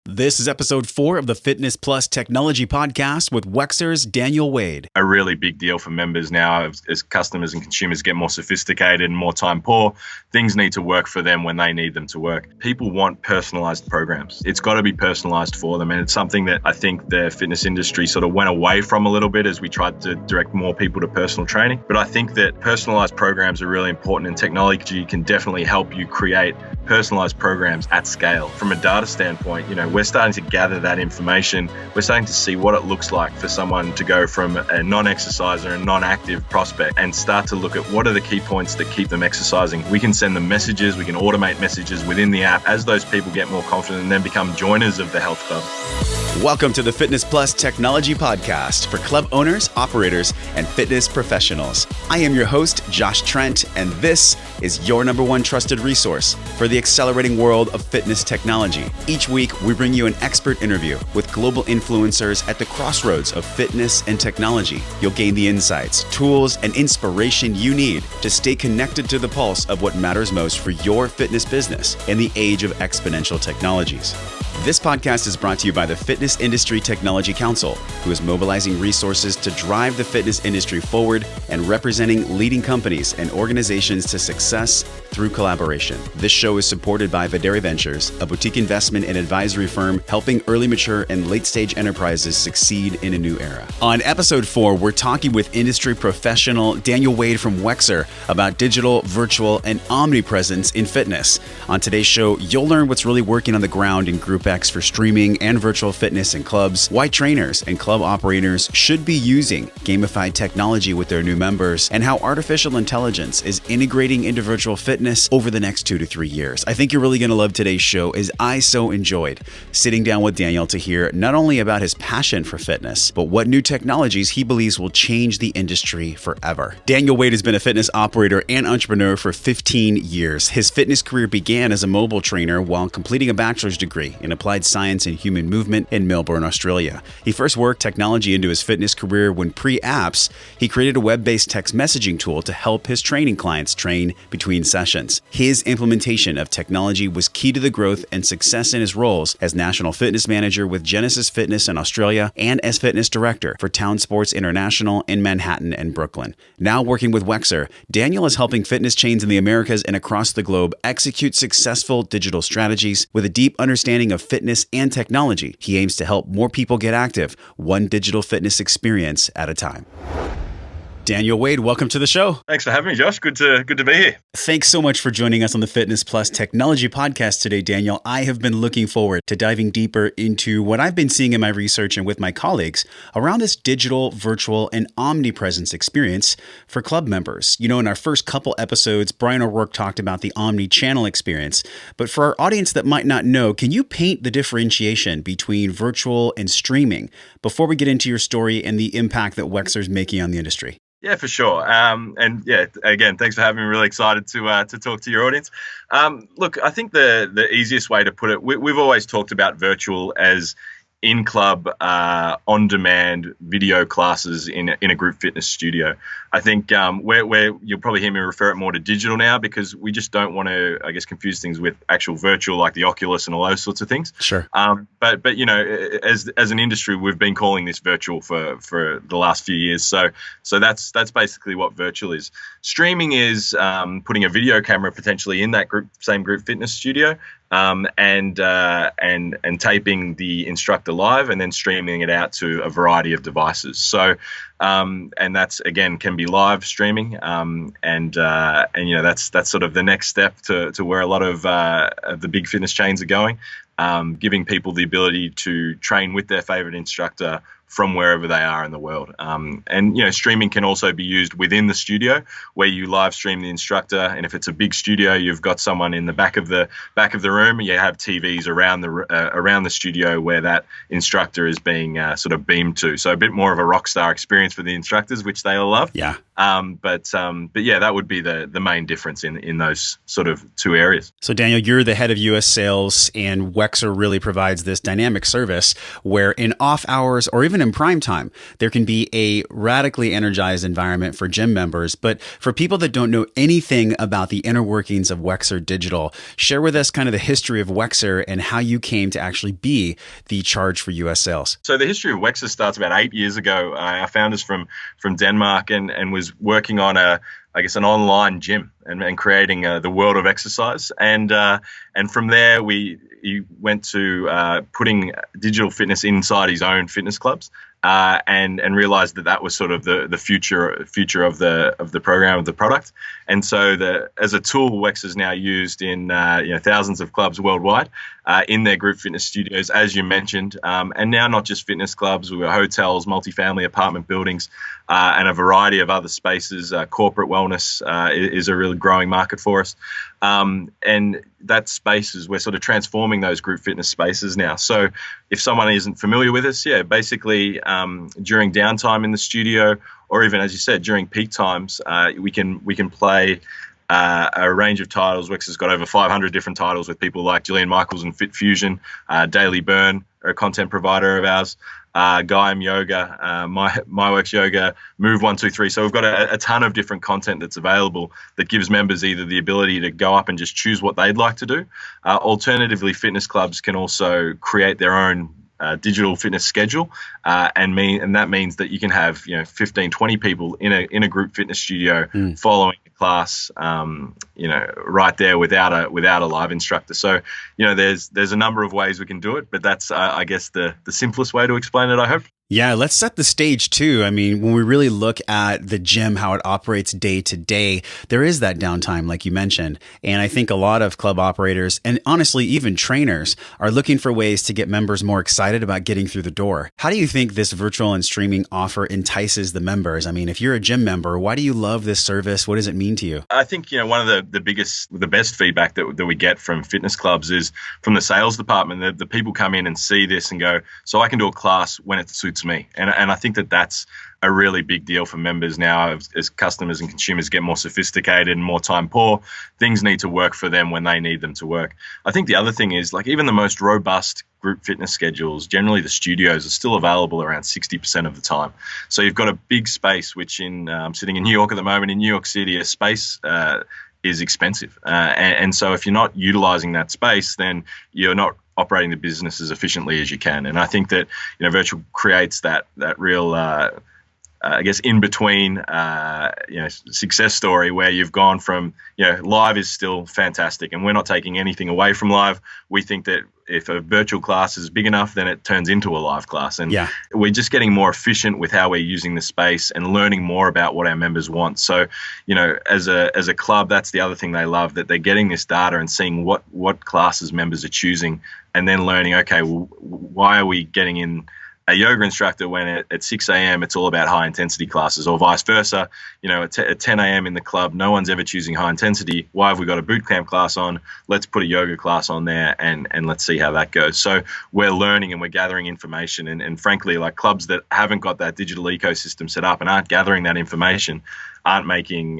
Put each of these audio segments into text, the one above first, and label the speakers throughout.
Speaker 1: This is episode 4 of the Fitness Plus Technology Podcast with Wexer's Daniel Waide.
Speaker 2: A really big deal for members now as customers and consumers get more sophisticated and more time poor. Things need to work for them when they need them to work. People want personalized programs. It's got to be personalized for them. And it's something that I think the fitness industry sort of went away from a little bit as we tried to direct more people to personal training. But I think that personalized programs are really important, and technology can definitely help you create personalized programs at scale. From a data standpoint, we're starting to gather that information. We're starting to see what it looks like for someone to go from a non-exerciser and non-active prospect and start to look at what are the key points that keep them exercising. We can send them messages, we can automate messages within the app as those people get more confident and then become joiners of the health club.
Speaker 1: Welcome to the Fitness Plus Technology Podcast for club owners, operators, and fitness professionals. I am your host, Josh Trent, and this is your number one trusted resource for the accelerating world of fitness technology. Each week, we bring you an expert interview with global influencers at the crossroads of fitness and technology. You'll gain the insights, tools, and inspiration you need to stay connected to the pulse of what matters most for your fitness business in the age of exponential technologies. This podcast is brought to you by the Fitness Industry Technology Council, who is mobilizing resources to drive the fitness industry forward and representing leading companies and organizations to success through collaboration. This show is supported by Wexer Ventures, a boutique investment and advisory firm helping early mature and late-stage enterprises succeed in a new era. On episode 4, we're talking with industry professional Daniel Waide from Wexer about digital, virtual, and omnipresence in fitness. On today's show, you'll learn what's really working on the ground in Group X for streaming and virtual fitness in clubs, why trainers and club operators should be using gamified technology with their new members, and how artificial intelligence is integrating into virtual fitness over the next 2 to 3 years. I think you're really going to love today's show, as I so enjoyed sitting down with Daniel to hear not only about his passion for fitness, but what new technologies he believes will change the industry forever. Daniel Waide has been a fitness operator and entrepreneur for 15 years. His fitness career began as a mobile trainer while completing a bachelor's degree in applied science and human movement in Melbourne, Australia. He first worked technology into his fitness career when pre-apps, he created a web-based text messaging tool to help his training clients train between sessions. His implementation of technology was key to the growth and success in his roles as National Fitness Manager with Genesis Fitness in Australia and as Fitness Director for Town Sports International in Manhattan and Brooklyn. Now working with Wexer, Daniel is helping fitness chains in the Americas and across the globe execute successful digital strategies with a deep understanding of fitness and technology. He aims to help more people get active, one digital fitness experience at a time. Daniel Waide, welcome to the show.
Speaker 2: Thanks for having me, Josh. Good to be here.
Speaker 1: Thanks so much for joining us on the Fitness Plus Technology Podcast today, Daniel. I have been looking forward to diving deeper into what I've been seeing in my research and with my colleagues around this digital, virtual, and omnipresence experience for club members. In our first couple episodes, Brian O'Rourke talked about the omni-channel experience. But for our audience that might not know, can you paint the differentiation between virtual and streaming before we get into your story and the impact that Wexer is making on the industry?
Speaker 2: Yeah, for sure. Again, thanks for having me. Really excited to talk to your audience. Look, I think the easiest way to put it, we've always talked about virtual as in-club, on-demand video classes in a group fitness studio. I think where you'll probably hear me refer it more to digital now, because we just don't want to, confuse things with actual virtual like the Oculus and all those sorts of things.
Speaker 1: Sure.
Speaker 2: But as an industry, we've been calling this virtual for the last few years. So that's basically what virtual is. Streaming is putting a video camera potentially in that same group fitness studio. And taping the instructor live and then streaming it out to a variety of devices. So, and that's again can be live streaming, and that's sort of the next step to where a lot of the big fitness chains are going, giving people the ability to train with their favorite instructor from wherever they are in the world. Streaming can also be used within the studio where you live stream the instructor. And if it's a big studio, you've got someone in the back of the room. You have TVs around the studio where that instructor is being sort of beamed to. So a bit more of a rock star experience for the instructors, which they all love.
Speaker 1: Yeah.
Speaker 2: But yeah, that would be the main difference in those sort of two areas.
Speaker 1: So Daniel, you're the head of US sales, and Wexer really provides this dynamic service where in off hours or even even in prime time, there can be a radically energized environment for gym members. But for people that don't know anything about the inner workings of Wexer Digital, share with us kind of the history of Wexer and how you came to actually be the charge for US sales.
Speaker 2: So the history of Wexer starts about 8 years ago. Our founders from Denmark and was working on an online gym and creating the world of exercise. And from there, he went to putting digital fitness inside his own fitness clubs. And realized that was sort of the future of the program, of the product. And so as a tool, Wex is now used in thousands of clubs worldwide in their group fitness studios, as you mentioned, and now not just fitness clubs, we've got hotels, multifamily apartment buildings, and a variety of other spaces. Corporate wellness is a really growing market for us. And that spaces, we're sort of transforming those group fitness spaces now. So if someone isn't familiar with us, basically during downtime in the studio, or even, as you said, during peak times, we can play a range of titles. Wex has got over 500 different titles with people like Jillian Michaels and Fit Fusion, Daily Burn, are a content provider of ours, Gaiam Yoga, MyWorks Yoga, Move 123. So we've got a ton of different content that's available that gives members either the ability to go up and just choose what they'd like to do. Alternatively, fitness clubs can also create their own digital fitness schedule, and that means that you can have 15, 20 people in a group fitness studio following a class, right there without a live instructor. So there's a number of ways we can do it, but that's I guess the simplest way to explain it, I hope.
Speaker 1: Yeah, let's set the stage too. I mean, when we really look at the gym, how it operates day to day, there is that downtime, like you mentioned. And I think a lot of club operators, and honestly, even trainers, are looking for ways to get members more excited about getting through the door. How do you think this virtual and streaming offer entices the members? I mean, if you're a gym member, why do you love this service? What does it mean to you?
Speaker 2: I think, one of the best feedback that we get from fitness clubs is from the sales department. The people come in and see this and go, so I can do a class when it suits me. And I think that's a really big deal for members now. As customers and consumers get more sophisticated and more time poor, things need to work for them when they need them to work. I think the other thing is, like, even the most robust group fitness schedules, generally the studios are still available around 60% of the time. So you've got a big space, which I'm sitting in New York at the moment. In New York City, a space is expensive. And so if you're not utilizing that space, then you're not operating the business as efficiently as you can. And I think that virtual creates that real in between success story where you've gone from live is still fantastic, and we're not taking anything away from live. We think that if a virtual class is big enough, then it turns into a live class, and we're just getting more efficient with how we're using the space and learning more about what our members want. So as a club, that's the other thing they love, that they're getting this data and seeing what classes members are choosing, and then learning, okay, well, why are we getting in a yoga instructor when at 6 a.m. it's all about high intensity classes, or vice versa. At 10 a.m. in the club, no one's ever choosing high intensity. Why have we got a boot camp class on? Let's put a yoga class on there and let's see how that goes. So we're learning and we're gathering information. And frankly, like, clubs that haven't got that digital ecosystem set up and aren't gathering that information aren't making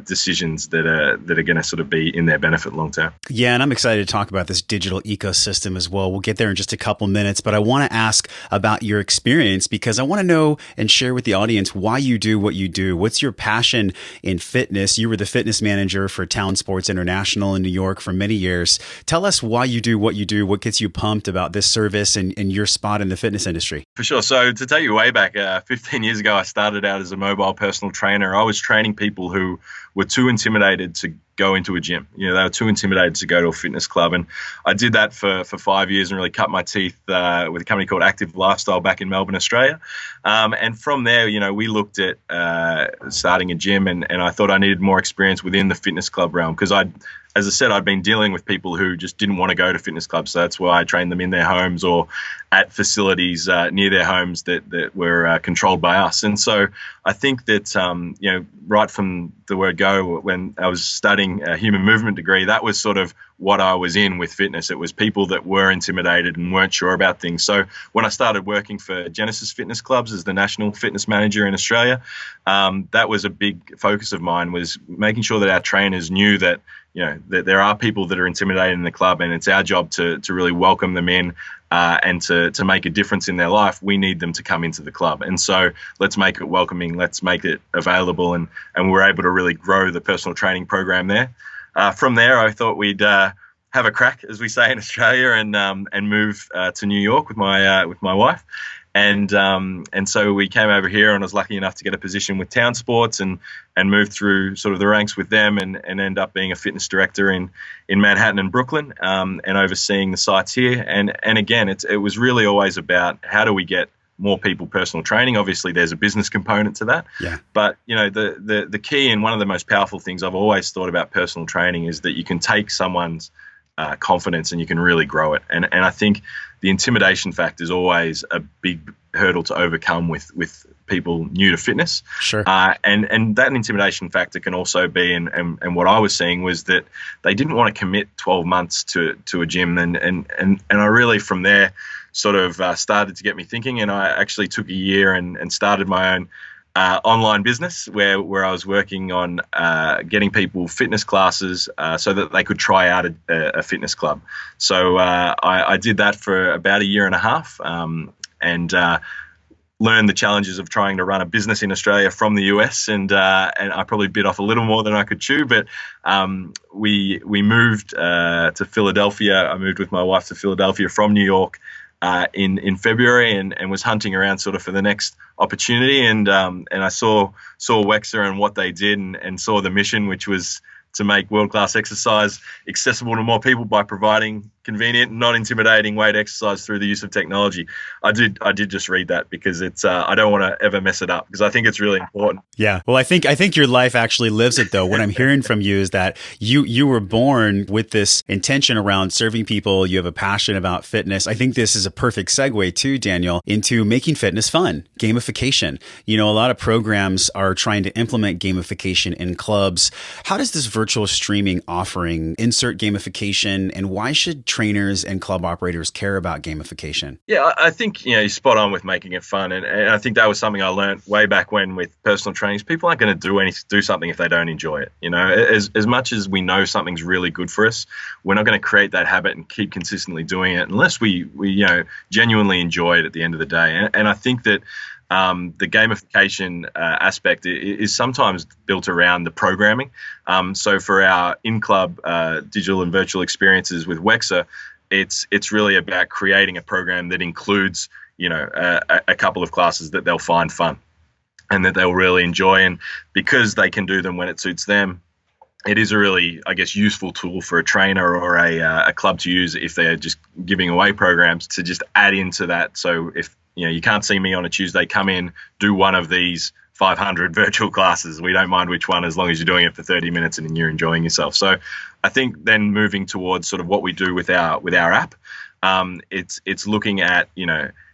Speaker 2: decisions that are going to sort of be in their benefit long term.
Speaker 1: Yeah, and I'm excited to talk about this digital ecosystem as well. We'll get there in just a couple minutes, but I want to ask about your experience, because I want to know and share with the audience why you do what you do. What's your passion in fitness? You were the fitness manager for Town Sports International in New York for many years. Tell us why you do what you do. What gets you pumped about this service and your spot in the fitness industry?
Speaker 2: For sure. So to take you way back, 15 years ago, I started out as a mobile personal trainer. I was training people who were too intimidated to go into a gym. They were too intimidated to go to a fitness club. And I did that for 5 years and really cut my teeth with a company called Active Lifestyle back in Melbourne, Australia. And from there, we looked at starting a gym, and I thought I needed more experience within the fitness club realm, because as I said, I'd been dealing with people who just didn't want to go to fitness clubs. So that's why I trained them in their homes or at facilities near their homes that were controlled by us. And so I think that, right from the word go, when I was studying a human movement degree, that was sort of what I was in with fitness. It was people that were intimidated and weren't sure about things. So when I started working for Genesis Fitness Clubs as the national fitness manager in Australia, that was a big focus of mine, was making sure that our trainers knew that that there are people that are intimidated in the club, and it's our job to really welcome them in, and to make a difference in their life, we need them to come into the club. And so let's make it welcoming, let's make it available, and we're able to really grow the personal training program there. From there, I thought we'd have a crack, as we say in Australia, and move to New York with my wife. And so we came over here, and I was lucky enough to get a position with Town Sports and move through sort of the ranks with them and end up being a fitness director in Manhattan and Brooklyn, and overseeing the sites here. And again, it was really always about how do we get more people personal training. Obviously, there's a business component to that.
Speaker 1: Yeah.
Speaker 2: But the key and one of the most powerful things I've always thought about personal training is that you can take someone's confidence and you can really grow it. And I think the intimidation factor is always a big hurdle to overcome with people new to fitness.
Speaker 1: Sure.
Speaker 2: And that intimidation factor can also be, and what I was seeing was that they didn't want to commit 12 months to a gym. And I really, from there, sort of started to get me thinking. And I actually took a year and started my own online business where I was working on getting people fitness classes so that they could try out a fitness club. So I did that for about a year and a half, and learned the challenges of trying to run a business in Australia from the US, and I probably bit off a little more than I could chew. But we moved to Philadelphia. I moved with my wife to Philadelphia from New York in February, and was hunting around sort of for the next opportunity, and I saw Wexer and what they did, and saw the mission, which was to make world-class exercise accessible to more people by providing convenient, not intimidating way to exercise through the use of technology. I did just read that because it's I don't want to ever mess it up, because I think it's really important.
Speaker 1: Yeah. Well, I think your life actually lives it, though. What I'm hearing from you is that you were born with this intention around serving people. You have a passion about fitness. I think this is a perfect segue too, Daniel, into making fitness fun, gamification. A lot of programs are trying to implement gamification in clubs. How does this virtual streaming offering insert gamification, and why should trainers and club operators care about gamification?
Speaker 2: Yeah, I think you're spot on with making it fun, and I think that was something I learned way back when with personal training. People aren't going to do something if they don't enjoy it. As much as we know something's really good for us, we're not going to create that habit and keep consistently doing it unless we genuinely enjoy it at the end of the day. And I think that the gamification aspect is sometimes built around the programming. So for our in-club digital and virtual experiences with Wexer, it's really about creating a program that includes a couple of classes that they'll find fun and that they'll really enjoy. And because they can do them when it suits them, it is a really, I guess, useful tool for a trainer or a club to use if they're just giving away programs, to just add into that. So if you can't see me on a Tuesday, come in, do one of these 500 virtual classes. We don't mind which one, as long as you're doing it for 30 minutes and you're enjoying yourself. So I think then moving towards sort of what we do with our app, it's looking at,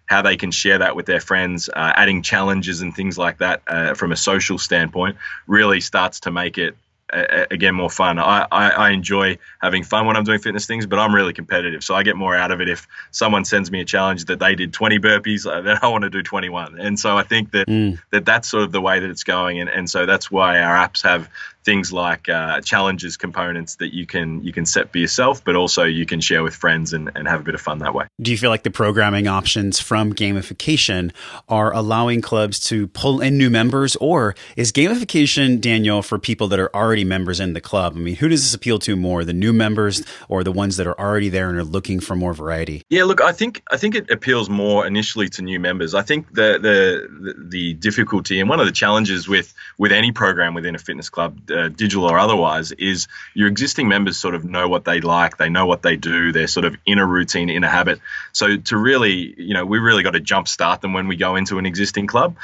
Speaker 2: how they can share that with their friends, adding challenges and things like that from a social standpoint really starts to make it, again, more fun. I enjoy having fun when I'm doing fitness things, but I'm really competitive. So I get more out of it if someone sends me a challenge that they did 20 burpees, then I want to do 21. And so I think that that's sort of the way that it's going. And so that's why our apps have things like challenges components that you can set for yourself, but also you can share with friends and have a bit of fun that way.
Speaker 1: Do you feel like the programming options from gamification are allowing clubs to pull in new members, or is gamification, Daniel, for people that are already members in the club? I mean, who does this appeal to more, the new members or the ones that are already there and are looking for more variety?
Speaker 2: Yeah, look, I think it appeals more initially to new members. I think the difficulty and one of the challenges with any program within a fitness club, digital or otherwise, is your existing members sort of know what they like, they know what they do, they're sort of in a routine, in a habit. So to really, we really got to jumpstart them when we go into an existing club.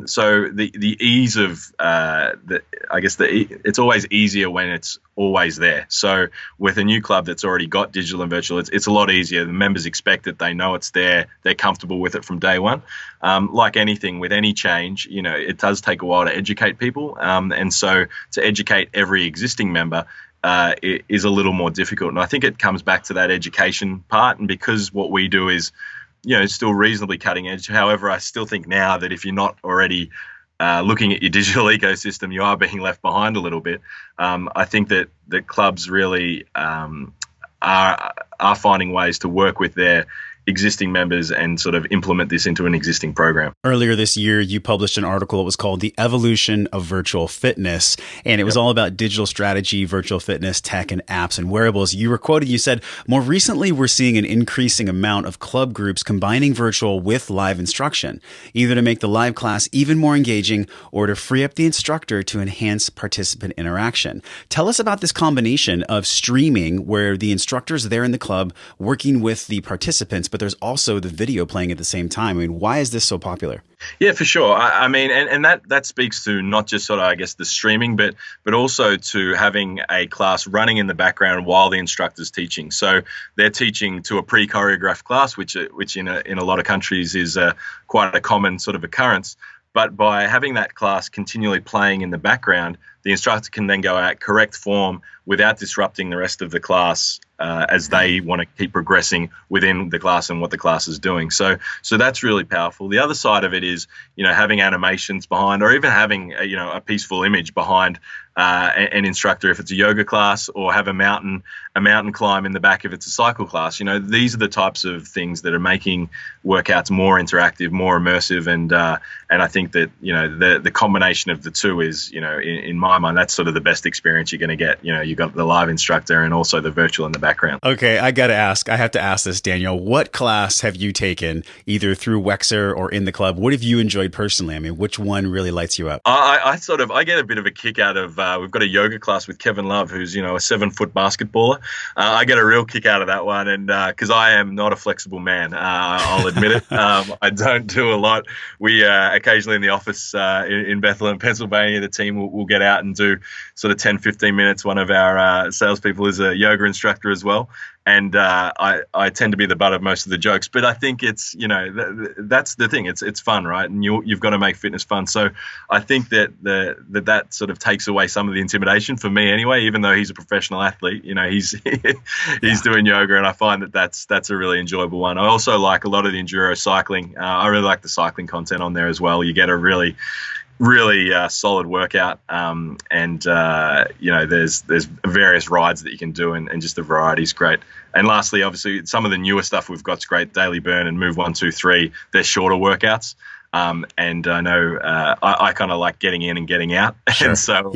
Speaker 2: So the ease of, it's always easier when it's always there. So with a new club that's already got digital and virtual, it's a lot easier. The members expect it, they know it's there, they're comfortable with it from day one. Like anything with any change, it does take a while to educate people. And so to educate every existing member it is a little more difficult. And I think it comes back to that education part. And because what we do is, still reasonably cutting edge. However, I still think now that if you're not already looking at your digital ecosystem, you are being left behind a little bit. I think that the clubs really are finding ways to work with their existing members and sort of implement this into an existing program.
Speaker 1: Earlier this year, you published an article. It was called The Evolution of Virtual Fitness, and it was all about digital strategy, virtual fitness, tech, and apps and wearables. You were quoted, you said, more recently, we're seeing an increasing amount of club groups combining virtual with live instruction, either to make the live class even more engaging or to free up the instructor to enhance participant interaction. Tell us about this combination of streaming where the instructor's there in the club working with the participants, but there's also the video playing at the same time. I mean, why is this so popular?
Speaker 2: Yeah, for sure. I mean, and that speaks to not just sort of, I guess, the streaming, but also to having a class running in the background while the instructor's teaching. So they're teaching to a pre-choreographed class, which in a lot of countries is quite a common sort of occurrence. But by having that class continually playing in the background, the instructor can then go at correct form without disrupting the rest of the class as they want to keep progressing within the class and what the class is doing. So that's really powerful. The other side of it is, having animations behind, or even having a peaceful image behind an instructor if it's a yoga class, or have a mountain climb in the back if it's a cycle class. These are the types of things that are making workouts more interactive, more immersive, and I think that the combination of the two is, in my mind, that's sort of the best experience you're going to get. You've got the live instructor and also the virtual in the background.
Speaker 1: Okay, I have to ask this, Daniel. What class have you taken, either through Wexer or in the club? What have you enjoyed personally? I mean, which one really lights you up?
Speaker 2: I get a bit of a kick out of, we've got a yoga class with Kevin Love, who's, a 7-foot basketballer. I get a real kick out of that one. And because I am not a flexible man, I'll admit it. I don't do a lot. We occasionally in the office in Bethlehem, Pennsylvania, the team will get out and do sort of 10, 15 minutes. One of our salespeople is a yoga instructor as well. And I tend to be the butt of most of the jokes, but I think it's, that's the thing. It's fun, right? And you've got to make fitness fun. So I think that that sort of takes away some of the intimidation for me anyway, even though he's a professional athlete. He's doing yoga, and I find that's a really enjoyable one. I also like a lot of the enduro cycling. I really like the cycling content on there as well. You get a really solid workout, and there's various rides that you can do, and just the variety is great. And lastly, obviously, some of the newer stuff we've got's great. Daily Burn and Move 1, 2, 3. They're shorter workouts. And I know I kind of like getting in and getting out.
Speaker 1: Sure.
Speaker 2: And so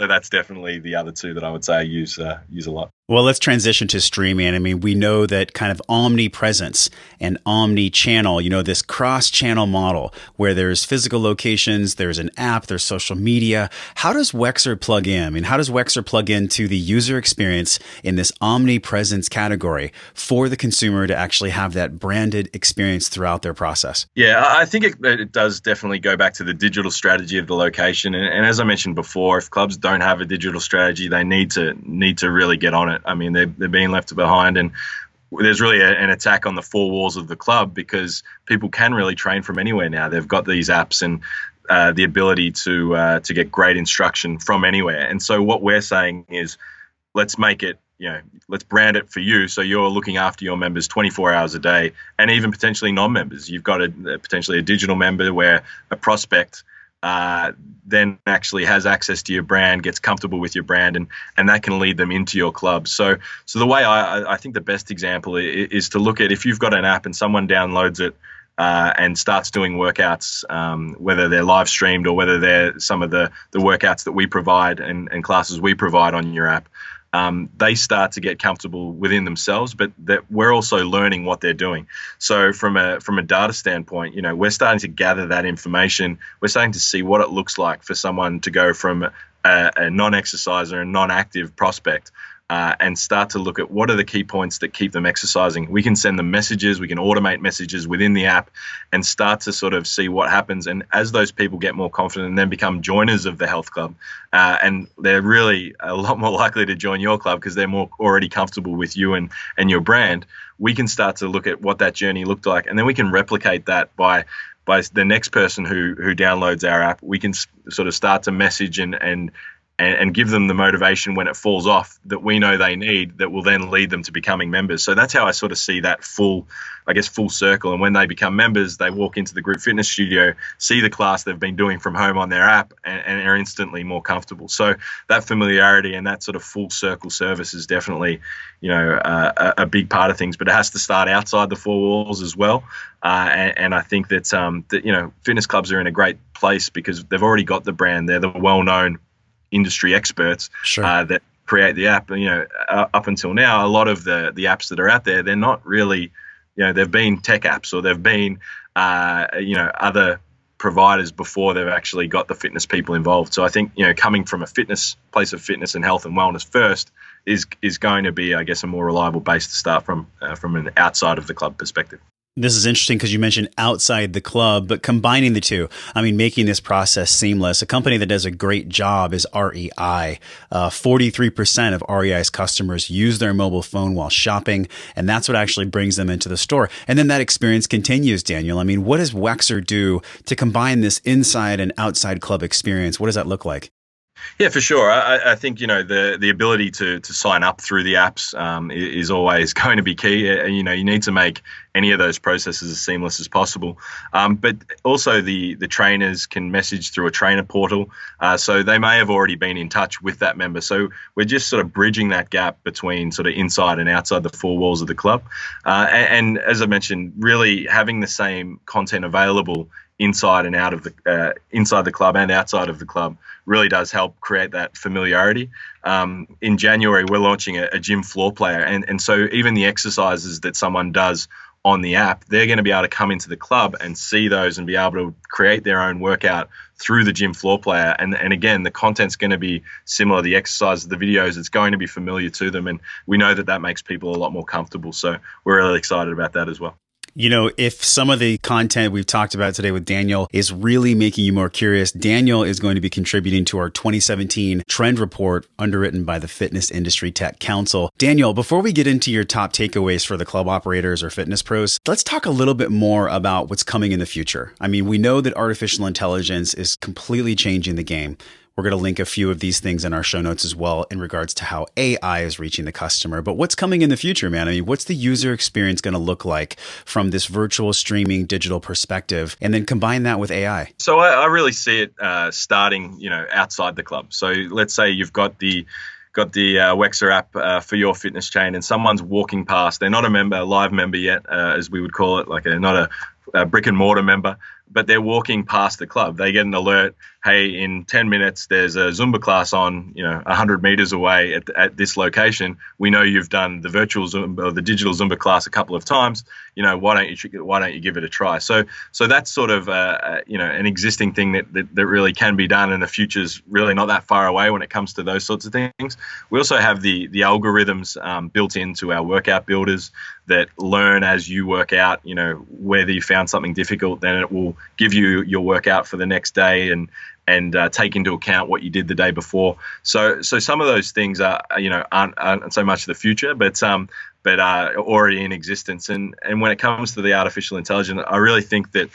Speaker 2: that's definitely the other two that I would say I use a lot.
Speaker 1: Well, let's transition to streaming. I mean, we know that kind of omnipresence and omni-channel, this cross-channel model where there's physical locations, there's an app, there's social media. How does Wexer plug in? I mean, how does Wexer plug into the user experience in this omnipresence category for the consumer to actually have that branded experience throughout their process?
Speaker 2: Yeah, I think it does definitely go back to the digital strategy of the location. And as I mentioned before, if clubs don't have a digital strategy, they need to really get on it. I mean, they're being left behind, and there's really an attack on the four walls of the club because people can really train from anywhere now. They've got these apps and the ability to get great instruction from anywhere. And so what we're saying is, let's make it, let's brand it for you, so you're looking after your members 24 hours a day, and even potentially non-members. You've got potentially a digital member where a prospect then actually has access to your brand, gets comfortable with your brand, and that can lead them into your club. So the way I think the best example is to look at, if you've got an app and someone downloads it and starts doing workouts, whether they're live streamed or whether they're some of the workouts that we provide and classes we provide on your app, they start to get comfortable within themselves, but that we're also learning what they're doing. So from a data standpoint, we're starting to gather that information. We're starting to see what it looks like for someone to go from a non-exerciser and non-active prospect and start to look at what are the key points that keep them exercising. We can send them messages, we can automate messages within the app and start to sort of see what happens. And as those people get more confident and then become joiners of the health club, and they're really a lot more likely to join your club because they're more already comfortable with you and your brand, we can start to look at what that journey looked like. And then we can replicate that by the next person who downloads our app. We can sort of start to message and and give them the motivation when it falls off that we know they need, that will then lead them to becoming members. So that's how I sort of see that full circle. And when they become members, they walk into the group fitness studio, see the class they've been doing from home on their app, and are instantly more comfortable. So that familiarity and that sort of full circle service is definitely, a big part of things. But it has to start outside the four walls as well. And I think that fitness clubs are in a great place because they've already got the brand. They're the well-known industry experts that create the app. Up until now, a lot of the apps that are out there, they're not really, they've been tech apps, or they've been, other providers before they've actually got the fitness people involved. So I think, coming from a place of fitness and health and wellness first is going to be, I guess, a more reliable base to start from an outside of the club perspective.
Speaker 1: This is interesting because you mentioned outside the club, but combining the two, making this process seamless. A company that does a great job is REI. 43% of REI's customers use their mobile phone while shopping, and that's what actually brings them into the store. And then that experience continues, Daniel. What does Wexer do to combine this inside and outside club experience? What does that look like?
Speaker 2: Yeah, for sure. I think, the ability to sign up through the apps is always going to be key. You need to make any of those processes as seamless as possible. But also the trainers can message through a trainer portal. So they may have already been in touch with that member. So we're just sort of bridging that gap between sort of inside and outside the four walls of the club. And as I mentioned, really having the same content available inside and out of the inside the club and outside of the club really does help create that familiarity. In January, we're launching a gym floor player, and so even the exercises that someone does on the app, they're going to be able to come into the club and see those and be able to create their own workout through the gym floor player. And again, the content's going to be similar. The exercises, the videos, it's going to be familiar to them, and we know that makes people a lot more comfortable. So we're really excited about that as well.
Speaker 1: If some of the content we've talked about today with Daniel is really making you more curious, Daniel is going to be contributing to our 2017 trend report underwritten by the Fitness Industry Tech Council. Daniel, before we get into your top takeaways for the club operators or fitness pros, let's talk a little bit more about what's coming in the future. We know that artificial intelligence is completely changing the game. We're going to link a few of these things in our show notes as well in regards to how AI is reaching the customer. But what's coming in the future, man? What's the user experience going to look like from this virtual streaming digital perspective, and then combine that with AI?
Speaker 2: So I really see it starting, outside the club. So let's say you've got the Wexer app for your fitness chain, and someone's walking past. They're not a live member yet, as we would call it, not a brick and mortar member, but they're walking past the club. They get an alert, hey, in 10 minutes, there's a Zumba class on, 100 meters away at this location. We know you've done the virtual Zumba or the digital Zumba class a couple of times. Why don't you give it a try? So that's sort of, an existing thing that really can be done, and the future's really not that far away when it comes to those sorts of things. We also have the algorithms built into our workout builders that learn as you work out, whether you found something difficult, then it will give you your workout for the next day and take into account what you did the day before. So some of those things aren't so much the future, but are already in existence. And when it comes to the artificial intelligence, I really think that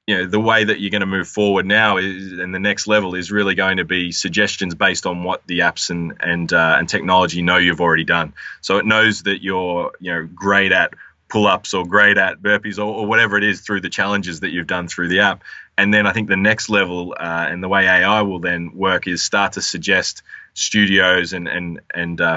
Speaker 2: the way that you're going to move forward now and the next level is really going to be suggestions based on what the apps and technology know you've already done. So it knows that you're great at pull-ups or great at burpees or whatever it is through the challenges that you've done through the app. And then I think the next level and the way AI will then work is start to suggest studios and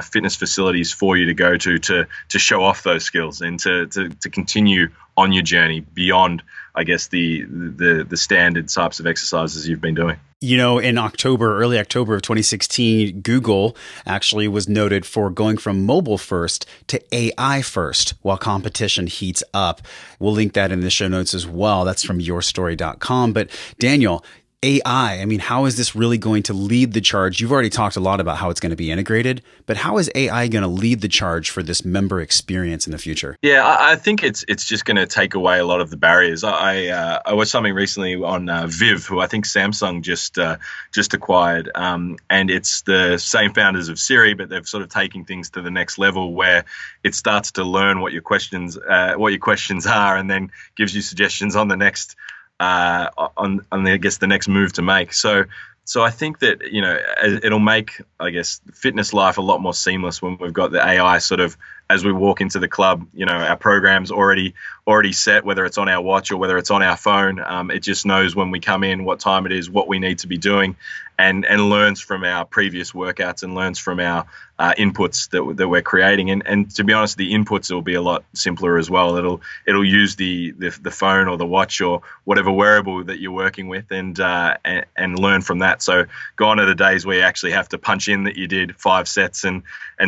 Speaker 2: fitness facilities for you to go to show off those skills and to continue on your journey beyond, I guess, the standard types of exercises you've been doing.
Speaker 1: In early October of 2016, Google actually was noted for going from mobile first to AI first while competition heats up. We'll link that in the show notes as well. That's from yourstory.com. But Daniel, AI, how is this really going to lead the charge? You've already talked a lot about how it's going to be integrated, but how is AI going to lead the charge for this member experience in the future?
Speaker 2: Yeah, I think it's just going to take away a lot of the barriers. I watched something recently on Viv, who I think Samsung just acquired, and it's the same founders of Siri, but they've sort of taken things to the next level where it starts to learn what your questions are, and then gives you suggestions on the next. I guess the next move to make. So So I think that, it'll make, I guess, fitness life a lot more seamless when we've got the AI sort of, as we walk into the club, our program's already set, whether it's on our watch or whether it's on our phone. It just knows when we come in, what time it is, what we need to be doing, and learns from our previous workouts and learns from our inputs that we're creating. And to be honest, the inputs will be a lot simpler as well. It'll use the phone or the watch or whatever wearable that you're working with and learn from that. So gone are the days where you actually have to punch in that you did 5 sets and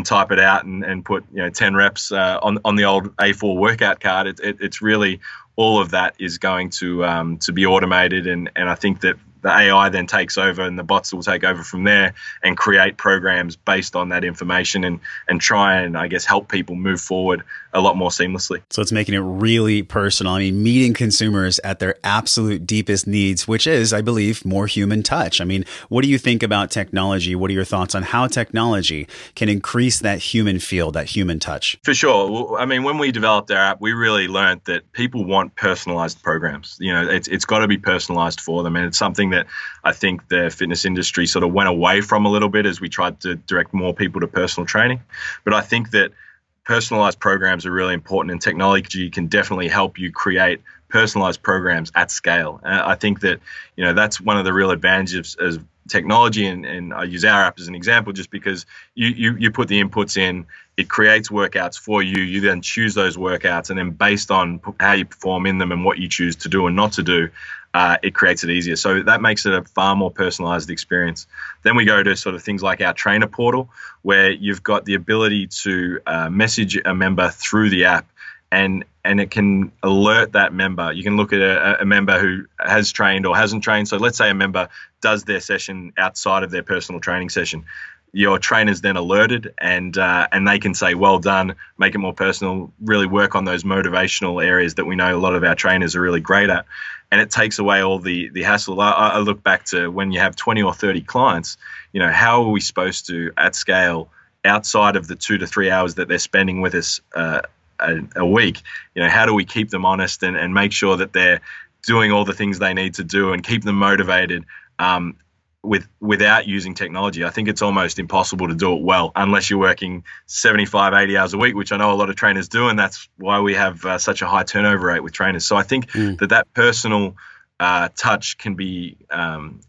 Speaker 2: type it out and put 10 reps on the old A4 workout card. It's really all of that is going to be automated, and I think that the AI then takes over and the bots will take over from there and create programs based on that information and try and, I guess, help people move forward a lot more seamlessly.
Speaker 1: So it's making it really personal. I mean, meeting consumers at their absolute deepest needs, which is, I believe, more human touch. I mean, what do you think about technology? What are your thoughts on how technology can increase that human feel, that human touch?
Speaker 2: For sure. Well, I mean, when we developed our app, we really learned that people want personalized programs. It's got to be personalized for them. And it's something that I think the fitness industry sort of went away from a little bit as we tried to direct more people to personal training. But I think that personalized programs are really important, and technology can definitely help you create personalized programs at scale. I think that, that's one of the real advantages of technology, and I use our app as an example just because you put the inputs in, it creates workouts for you. You then choose those workouts, and then based on how you perform in them and what you choose to do and not to do, it creates it easier. So that makes it a far more personalized experience. Then we go to sort of things like our trainer portal, where you've got the ability to message a member through the app, and it can alert that member. You can look at a member who has trained or hasn't trained. So let's say a member does their session outside of their personal training session. Your trainer's then alerted, and they can say, well done, make it more personal, really work on those motivational areas that we know a lot of our trainers are really great at. And it takes away all the hassle. I look back to when you have 20 or 30 clients, how are we supposed to, at scale, outside of the 2 to 3 hours that they're spending with us a week, how do we keep them honest and make sure that they're doing all the things they need to do and keep them motivated without using technology? I think it's almost impossible to do it well unless you're working 75, 80 hours a week, which I know a lot of trainers do, and that's why we have such a high turnover rate with trainers. So I think that personal touch can be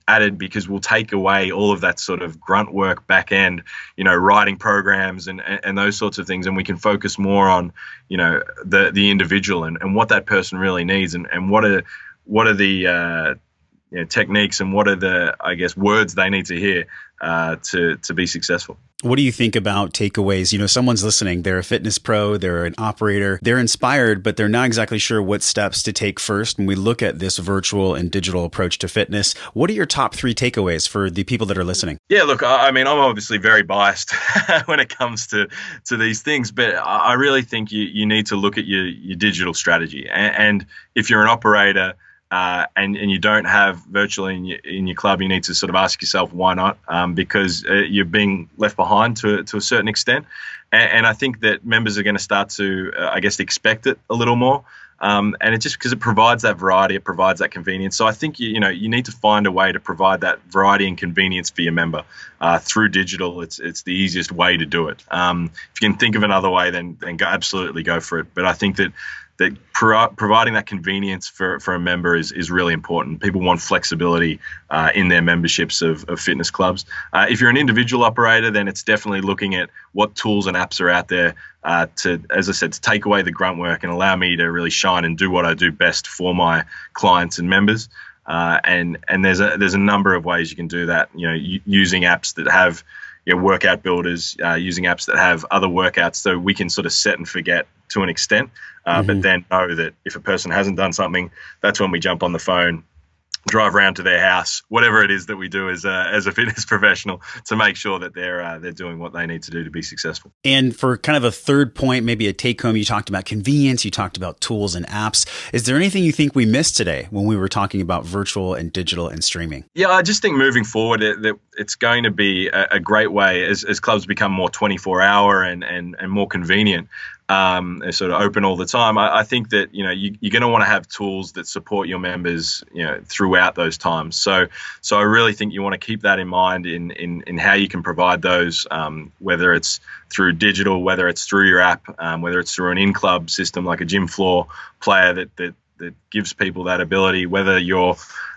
Speaker 2: added, because we'll take away all of that sort of grunt work back end, writing programs and those sorts of things, and we can focus more on the individual and what that person really needs and what are the techniques and what are the, I guess, words they need to hear to be successful.
Speaker 1: What do you think about takeaways? Someone's listening, they're a fitness pro, they're an operator, they're inspired, but they're not exactly sure what steps to take first. When we look at this virtual and digital approach to fitness, what are your top 3 takeaways for the people that are listening?
Speaker 2: Yeah, look, I mean, I'm obviously very biased when it comes to these things, but I really think you need to look at your digital strategy. And if you're an operator, and you don't have virtual in your club, you need to sort of ask yourself why not, because you're being left behind to a certain extent. And I think that members are going to start to, I guess, expect it a little more. And it's just because it provides that variety, it provides that convenience. So I think you need to find a way to provide that variety and convenience for your member through digital. It's the easiest way to do it. If you can think of another way, then absolutely go for it. But I think that providing that convenience for a member is really important. People want flexibility in their memberships of fitness clubs. If you're an individual operator, then it's definitely looking at what tools and apps are out there to, as I said, to take away the grunt work and allow me to really shine and do what I do best for my clients and members. And there's a number of ways you can do that. Using apps that have workout builders, using apps that have other workouts, so we can sort of set and forget to an extent, but then know that if a person hasn't done something, that's when we jump on the phone, drive around to their house, whatever it is that we do as a fitness professional, to make sure that they're doing what they need to do to be successful.
Speaker 1: And for kind of a third point, maybe a take home, you talked about convenience, you talked about tools and apps. Is there anything you think we missed today when we were talking about virtual and digital and streaming?
Speaker 2: Yeah, I just think moving forward, that it's going to be a great way as clubs become more 24-hour and more convenient. They're sort of open all the time. I think that you're going to want to have tools that support your members throughout those times. So I really think you want to keep that in mind in how you can provide those, whether it's through digital, whether it's through your app, whether it's through an in-club system like a gym floor player that gives people that ability, whether you're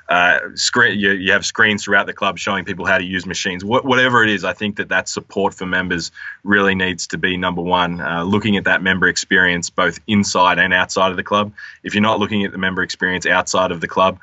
Speaker 2: you have screens throughout the club showing people how to use machines. Whatever it is, I think that support for members really needs to be number one. Looking at that member experience both inside and outside of the club. If you're not looking at the member experience outside of the club,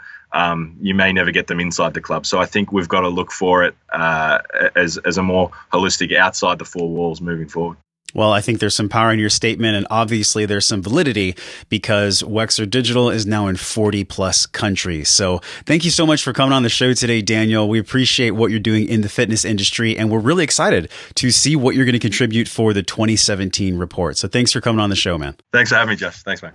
Speaker 2: you may never get them inside the club. So I think we've got to look for it as a more holistic outside the four walls moving forward.
Speaker 1: Well, I think there's some power in your statement, and obviously there's some validity because Wexer Digital is now in 40 plus countries. So thank you so much for coming on the show today, Daniel. We appreciate what you're doing in the fitness industry, and we're really excited to see what you're going to contribute for the 2017 report. So thanks for coming on the show, man.
Speaker 2: Thanks for having me, Jeff. Thanks, man.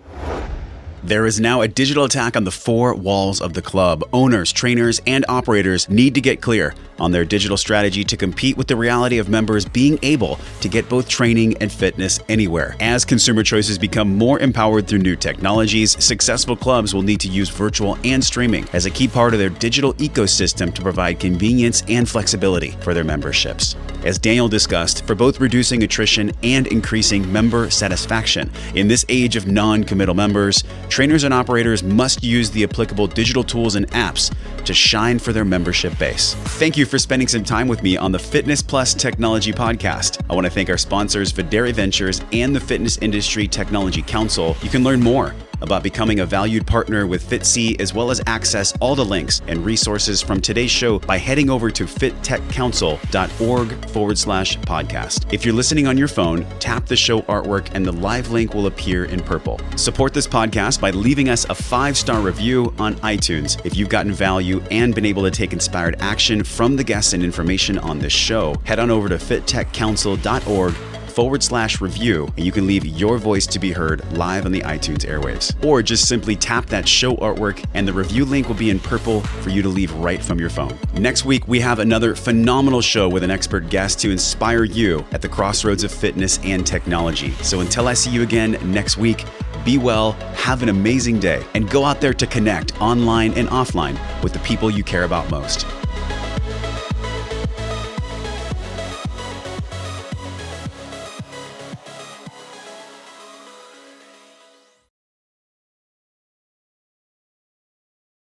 Speaker 1: There is now a digital attack on the four walls of the club. Owners, trainers, and operators need to get clear on their digital strategy to compete with the reality of members being able to get both training and fitness anywhere. As consumer choices become more empowered through new technologies, successful clubs will need to use virtual and streaming as a key part of their digital ecosystem to provide convenience and flexibility for their memberships. As Daniel discussed, for both reducing attrition and increasing member satisfaction, in this age of non-committal members, trainers and operators must use the applicable digital tools and apps to shine for their membership base. Thank you for spending some time with me on the Fitness Plus Technology Podcast. I want to thank our sponsors, Waide Ventures and the Fitness Industry Technology Council. You can learn more about becoming a valued partner with FitC, as well as access all the links and resources from today's show by heading over to fittechcouncil.org/podcast. If you're listening on your phone, tap the show artwork and the live link will appear in purple. Support this podcast by leaving us a 5-star review on iTunes. If you've gotten value and been able to take inspired action from the guests and information on this show, head on over to fittechcouncil.org/review, and you can leave your voice to be heard live on the iTunes airwaves. Or just simply tap that show artwork and the review link will be in purple for you to leave right from your phone. Next week, we have another phenomenal show with an expert guest to inspire you at the crossroads of fitness and technology. So until I see you again next week, be well, have an amazing day, and go out there to connect online and offline with the people you care about most.